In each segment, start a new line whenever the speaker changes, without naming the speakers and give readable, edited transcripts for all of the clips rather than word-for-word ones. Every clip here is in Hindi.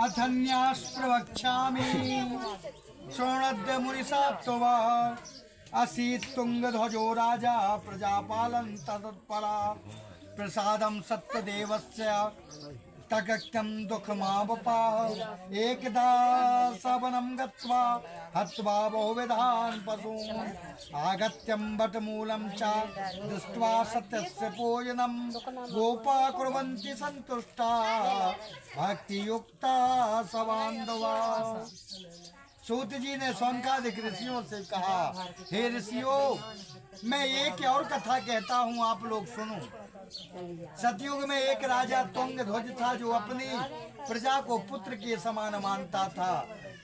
अथन्यास प्रवक्ष्यामि शृणद्य मुनिसात्तवा असीत् तुंगध्वजो राजा प्रजापालन तत्परा प्रसादं सत्यदेवस्य तगक्तं दुःखमावपाः एकदा सवनं गत्वा हत्वा बहुविधान् पशून् आगत्यं वटमूलं च दृष्ट्वा सत्यस्य पूजनं गोपा कुर्वन्ति सन्तुष्टा भक्तियुक्ता सबान्धवा। सूत जी ने सौनकादिक ऋषियों से कहा, हे ऋषियों, मैं एक और कथा कहता हूँ, आप लोग सुनो। सतयुग में एक राजा तुंग ध्वज था जो अपनी प्रजा को पुत्र के समान मानता था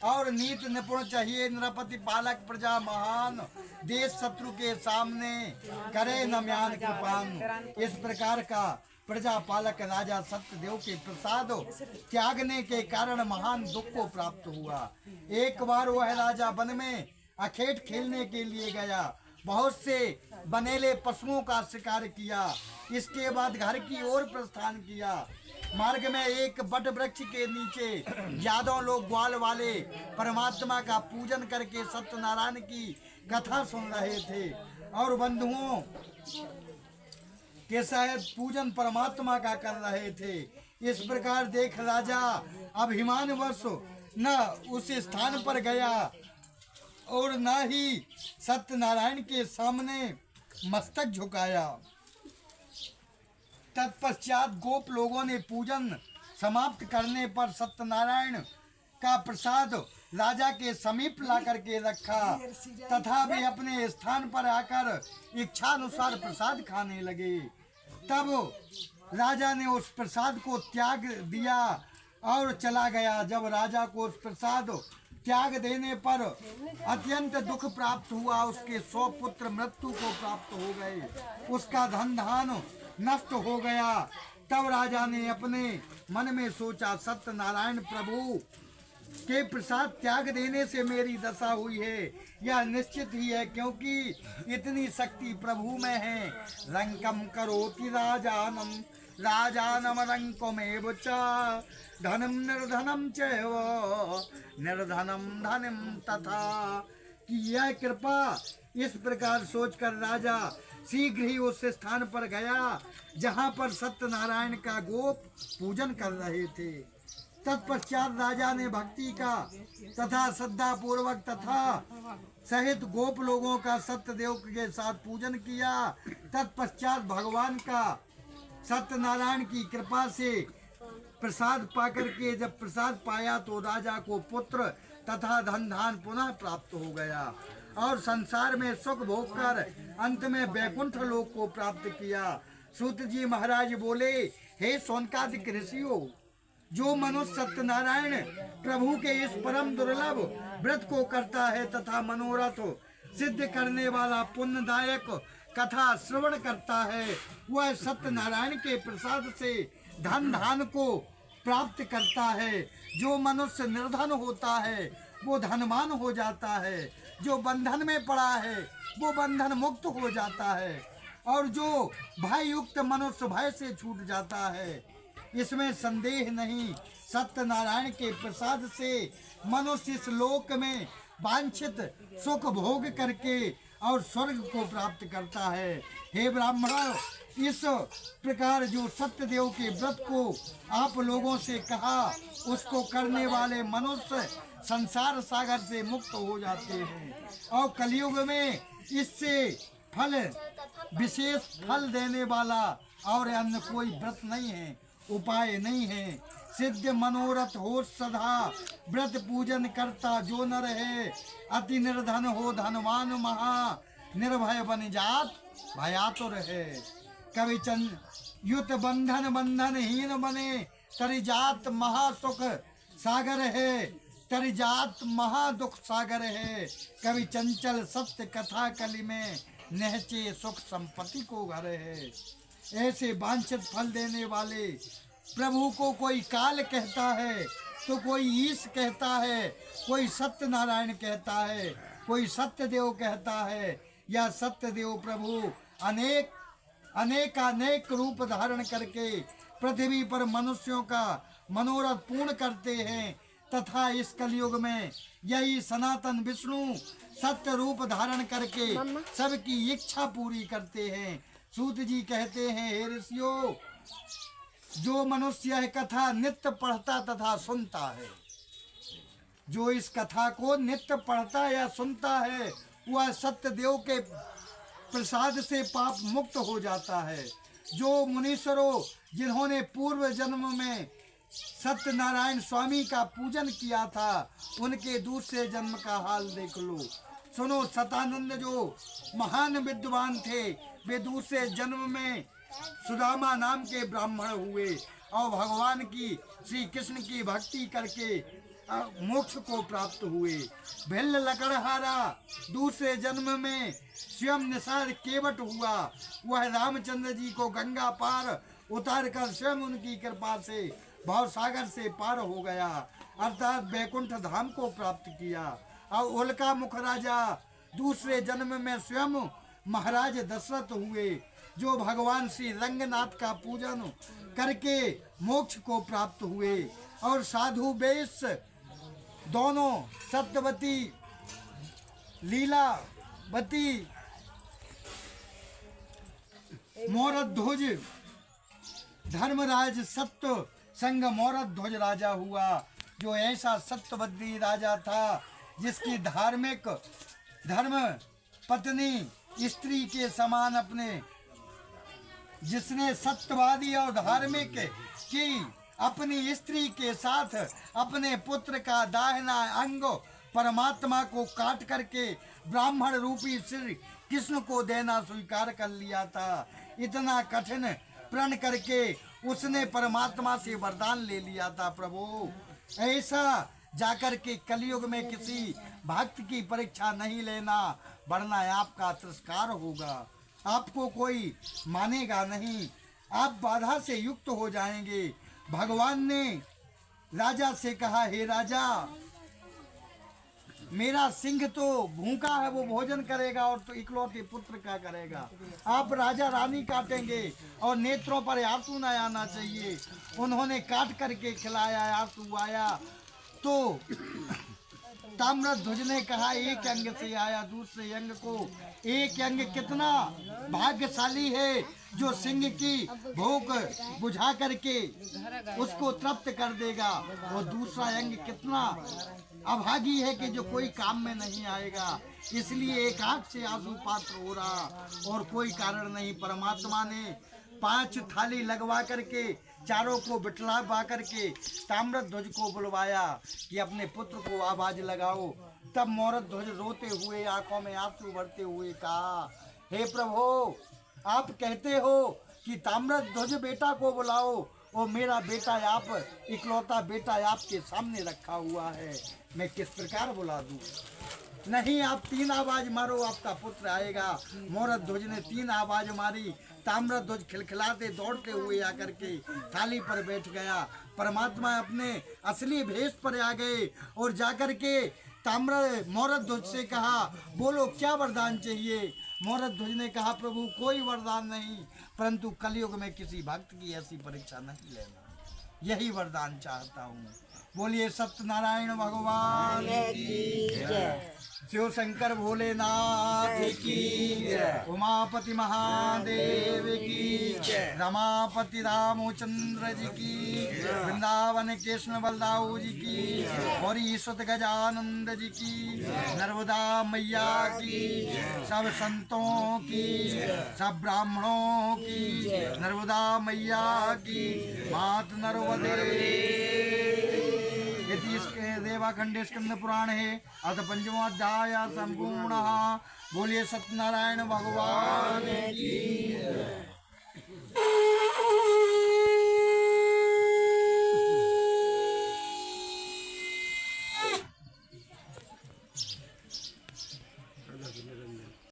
और नीति निपुण चाहिए नृपति पालक प्रजा महान देश शत्रु के सामने करे न म्यान कृपान। इस प्रकार का प्रजा पालक राजा सत्यदेव के प्रसाद त्यागने के कारण महान दुख को प्राप्त हुआ। एक बार वह राजा वन में अखेट खेलने के लिए गया, बहुत से बनेले पशुओं का शिकार किया। इसके बाद घर की ओर प्रस्थान किया। मार्ग में एक बट वृक्ष के नीचे यादव लोग ग्वाल वाले परमात्मा का पूजन करके सत्यनारायण की कथा सुन रहे थे और बंधुओं के शायद पूजन परमात्मा का कर रहे थे। इस प्रकार देख राजा अभिमानवश न उस स्थान पर गया और न ही सत्यनारायण के सामने मस्तक झुकाया। तत्पश्चात गोप लोगों ने पूजन समाप्त करने पर सत्यनारायण का प्रसाद राजा के समीप ला करके रखा तथा वे अपने स्थान पर आकर इच्छानुसार प्रसाद खाने लगे। तब राजा ने उस प्रसाद को त्याग दिया और चला गया। जब राजा को उस प्रसाद त्याग देने पर अत्यंत दुख प्राप्त हुआ, उसके 100 पुत्र मृत्यु को प्राप्त हो गए, उसका धन धान नष्ट हो गया। तब राजा ने अपने मन में सोचा, सत्यनारायण प्रभु के प्रसाद त्याग देने से मेरी दशा हुई है, यह निश्चित ही है, क्योंकि इतनी शक्ति प्रभु में है। रंकम करोति राजानम राजानम रंकमेव च धनम निर्धनम चैव निर्धनम धनम तथा। कि यह कृपा, इस प्रकार सोचकर राजा शीघ्र ही उस स्थान पर गया जहाँ पर सत्यनारायण का गोप पूजन कर रहे थे। तत्पश्चात राजा ने भक्ति का तथा श्रद्धा पूर्वक तथा सहित गोप लोगों का सत्यदेव के साथ पूजन किया। तत्पश्चात भगवान का सत्यनारायण की कृपा से प्रसाद पाकर के जब प्रसाद पाया तो राजा को पुत्र तथा धन धान पुनः प्राप्त हो गया और संसार में सुख भोग कर अंत में वैकुंठ लोक को प्राप्त किया। सूत जी महाराज बोले, हे सौनकादिक ऋषियों, जो मनुष्य सत्यनारायण प्रभु के इस परम दुर्लभ व्रत को करता है तथा मनोरथ सिद्ध करने वाला पुण्यदायक कथा श्रवण करता है, वह सत्यनारायण के प्रसाद से धन धान को प्राप्त करता है। जो मनुष्य निर्धन होता है वो धनवान हो जाता है, जो बंधन में पड़ा है वो बंधन मुक्त हो जाता है और जो भय युक्त मनुष्य भय से छूट जाता है। इसमें संदेह नहीं, सत्यनारायण के प्रसाद से मनुष्य इस लोक में वांछित सुख भोग करके और स्वर्ग को प्राप्त करता है। हे ब्राह्मणों, इस प्रकार जो सत्यदेव के व्रत को आप लोगों से कहा, उसको करने वाले मनुष्य संसार सागर से मुक्त हो जाते हैं और कलयुग में इससे फल विशेष फल देने वाला और अन्य कोई व्रत नहीं है, उपाय नहीं है। सिद्ध मनोरथ हो सदा व्रत पूजन करता जो नर है, अति निर्धन हो धनवान महा निर्भय बन जात भयातुर है। कवि चंद युत बंधन बंधनहीन बने, तरि जात महासुख सागर है, तरि जात महादुख सागर है। कवि चंचल सत्य कथा कलि में, नहचे सुख संपत्ति को घर है। ऐसे वांछित फल देने वाले प्रभु को कोई काल कहता है तो कोई ईश कहता है, कोई सत्यनारायण कहता है, कोई सत्यदेव कहता है। यह सत्यदेव प्रभु अनेक रूप धारण करके पृथ्वी पर मनुष्यों का मनोरथ पूर्ण करते हैं तथा इस कलयुग में यही सनातन विष्णु सत्य रूप धारण करके सबकी इच्छा पूरी करते हैं। सूत जी कहते हैं, हे ऋषियों, जो मनुष्य यह कथा नित्य पढ़ता तथा सुनता है, जो इस कथा को नित्य पढ़ता या सुनता है, वह सत्य देव के प्रसाद से पाप मुक्त हो जाता है। जो मुनीश्वरों जिन्होंने पूर्व जन्म में सत्यनारायण स्वामी का पूजन किया था, उनके दूसरे जन्म का हाल देख लो। सुनो, सतानंद जो महान विद्वान थे, वे दूसरे जन्म में सुदामा नाम के ब्राह्मण हुए और भगवान की श्री कृष्ण की भक्ति करके मोक्ष को प्राप्त हुए। भिल्ल लकड़हारा दूसरे जन्म में स्वयं निषाद केवट हुआ। वह रामचंद्र जी को गंगा पार उतार कर स्वयं उनकी कृपा से भव सागर से पार हो गया, अर्थात बैकुंठ धाम को प्राप्त किया। और उल्का मुख राजा दूसरे जन्म में स्वयं महाराज दशरथ हुए, जो भगवान श्री रंगनाथ का पूजन करके मोक्ष को प्राप्त हुए। और साधु वेश दोनों सत्यवती लीलावती मोरध्वज धर्मराज सत्य संग मोरध्वज राजा हुआ, जो ऐसा सत्यवती राजा था जिसकी धार्मिक धर्म पत्नी स्त्री के समान जिसने सत्यवादी और धार्मिक की अपनी स्त्री के साथ अपने पुत्र का दाहिना अंग परमात्मा को काट करके ब्राह्मण रूपी श्री कृष्ण को देना स्वीकार कर लिया था। इतना कठिन प्रण करके उसने परमात्मा से वरदान ले लिया था, प्रभु ऐसा जाकर के कलयुग में किसी भक्त की परीक्षा नहीं लेना, वरना आपका तिरस्कार होगा, आपको कोई मानेगा नहीं, आप बाधा से युक्त हो जाएंगे। भगवान ने राजा से कहा, हे राजा, मेरा सिंह तो भूखा है, वो भोजन करेगा और तो इकलौते पुत्र का करेगा। आप राजा रानी काटेंगे और नेत्रों पर आंसू न आना चाहिए। उन्होंने काट करके खिलाया, आंसू आया तो ताम्रध्वज ने कहा, एक अंग से आया, दूसरे अंग को एक अंग कितना भाग्यशाली है जो सिंह की भूख बुझा करके उसको तृप्त कर देगा, और दूसरा अंग कितना अभागी है कि जो कोई काम में नहीं आएगा। इसलिए एक आंख से आंसू पात्र हो रहा और कोई कारण नहीं। परमात्मा ने 5 थाली लगवा करके चारों को बिठला करके ताम्रध्वज को बुलवाया कि अपने पुत्र को आवाज लगाओ। तब मोरध्वज रोते हुए आंखों में आंसू भरते हुए कहा, हे प्रभु, आप कहते हो कि ताम्रध्वज बेटा को बुलाओ और मेरा बेटा आप इकलौता बेटा आपके सामने रखा हुआ है, मैं किस प्रकार बुला दूं? नहीं, आप 3 आवाज मारो, आपका पुत्र आएगा। मोरध्वज ने 3 आवाज मारी। ताम्रध्वज खिलखिलाते दौड़ते हुए आकर के थाली पर बैठ गया। परमात्मा अपने असली भेष पर आ गए और जाकर के मोरध्वज से कहा, बोलो क्या वरदान चाहिए? मोरध्वज ने कहा, प्रभु कोई वरदान नहीं, परंतु कलयुग में किसी भक्त की ऐसी परीक्षा नहीं लेना, यही वरदान चाहता हूँ। बोलिए सत्यनारायण भगवान की जय, शिव शंकर भोलेनाथ की जय, उमापति महादेव की जय, रमापति रामचंद्र जी की, वृंदावन कृष्ण बलदाऊ जी की, और ईश्वर गजानंद जी की, नर्मदा मैया की, सब संतों की, सब ब्राह्मणों की, नर्मदा मैया की, मात नर्मदे। देवाखंडे स्कंद पुराण है अथ 5वां अध्याय संपूर्ण। बोलिए सत्यनारायण भगवान की।